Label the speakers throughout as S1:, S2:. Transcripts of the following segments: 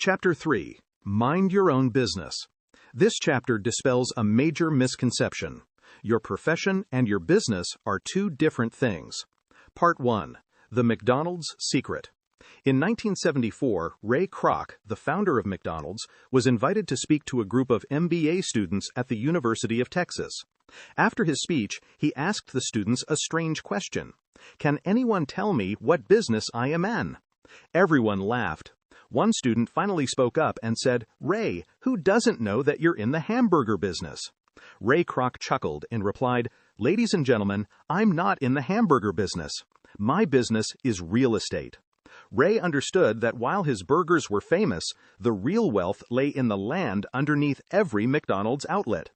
S1: Chapter 3. Mind Your Own Business. This chapter dispels a major misconception. Your profession and your business are two different things. Part 1. The McDonald's Secret. In 1974, Ray Kroc, the founder of McDonald's, was invited to speak to a group of MBA students at the University of Texas. After his speech, he asked the students a strange question. "Can anyone tell me what business I am in?" Everyone laughed. One student finally spoke up and said, "Ray, who doesn't know that you're in the hamburger business?" Ray Kroc chuckled and replied, "Ladies and gentlemen, I'm not in the hamburger business. My business is real estate." Ray understood that while his burgers were famous, the real wealth lay in the land underneath every McDonald's outlet.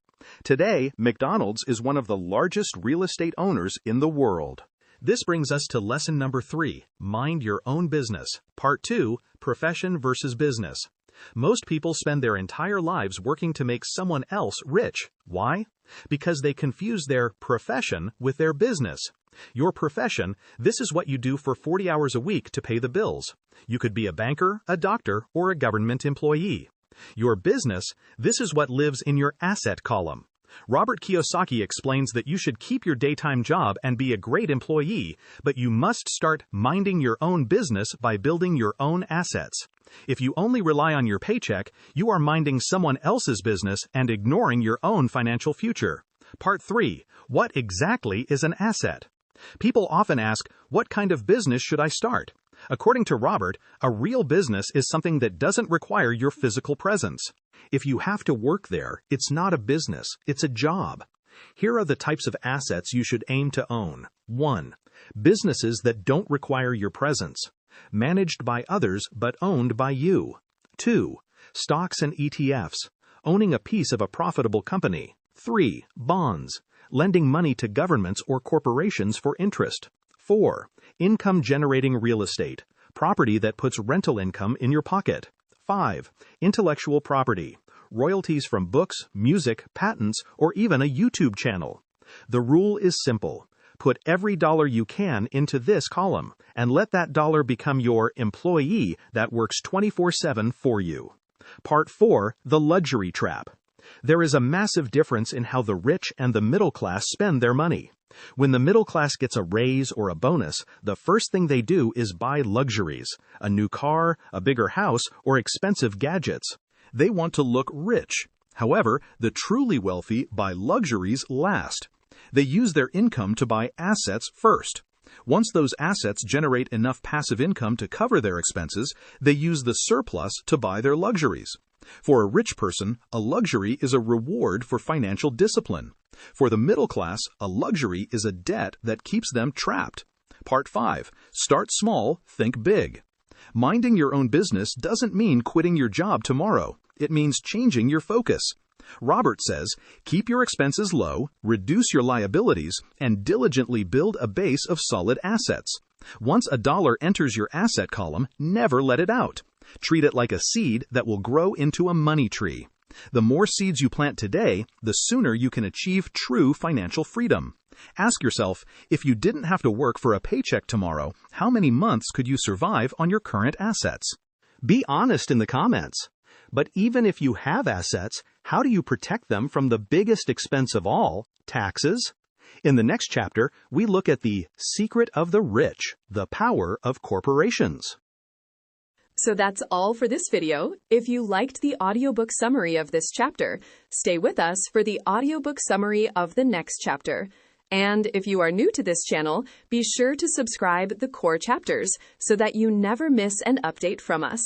S1: Today, McDonald's is one of the largest real estate owners in the world. This brings us to lesson number 3, Mind Your Own Business. Part 2, Profession versus Business. Most people spend their entire lives working to make someone else rich. Why? Because they confuse their profession with their business. Your profession, this is what you do for 40 hours a week to pay the bills. You could be a banker, a doctor, or a government employee. Your business, this is what lives in your asset column. Robert Kiyosaki explains that you should keep your daytime job and be a great employee, but you must start minding your own business by building your own assets. If you only rely on your paycheck, you are minding someone else's business and ignoring your own financial future. Part 3. What exactly is an asset? People often ask, what kind of business should I start? According to Robert, a real business is something that doesn't require your physical presence. If you have to work there, it's not a business, it's a job. Here are the types of assets you should aim to own. 1. Businesses that don't require your presence. Managed by others but owned by you. 2. Stocks and ETFs. Owning a piece of a profitable company. 3. Bonds. Lending money to governments or corporations for interest. 4. Income-generating real estate. Property that puts rental income in your pocket. 5. Intellectual property. Royalties from books, music, patents, or even a YouTube channel. The rule is simple. Put every dollar you can into this column, and let that dollar become your employee that works 24/7 for you. Part 4. The Luxury Trap. There is a massive difference in how the rich and the middle class spend their money. When the middle class gets a raise or a bonus, the first thing they do is buy luxuries, a new car, a bigger house, or expensive gadgets. They want to look rich. However, the truly wealthy buy luxuries last. They use their income to buy assets first. Once those assets generate enough passive income to cover their expenses, they use the surplus to buy their luxuries. For a rich person, a luxury is a reward for financial discipline. For the middle class, a luxury is a debt that keeps them trapped. Part 5. Start small, think big. Minding your own business doesn't mean quitting your job tomorrow. It means changing your focus. Robert says, keep your expenses low, reduce your liabilities, and diligently build a base of solid assets. Once a dollar enters your asset column, never let it out. Treat it like a seed that will grow into a money tree. The more seeds you plant today, the sooner you can achieve true financial freedom. Ask yourself, if you didn't have to work for a paycheck tomorrow, how many months could you survive on your current assets? Be honest in the comments. But even if you have assets, how do you protect them from the biggest expense of all, taxes? In the next chapter, we look at the secret of the rich, the power of corporations.
S2: So that's all for this video. If you liked the audiobook summary of this chapter, stay with us for the audiobook summary of the next chapter. And if you are new to this channel, be sure to subscribe the core chapters so that you never miss an update from us.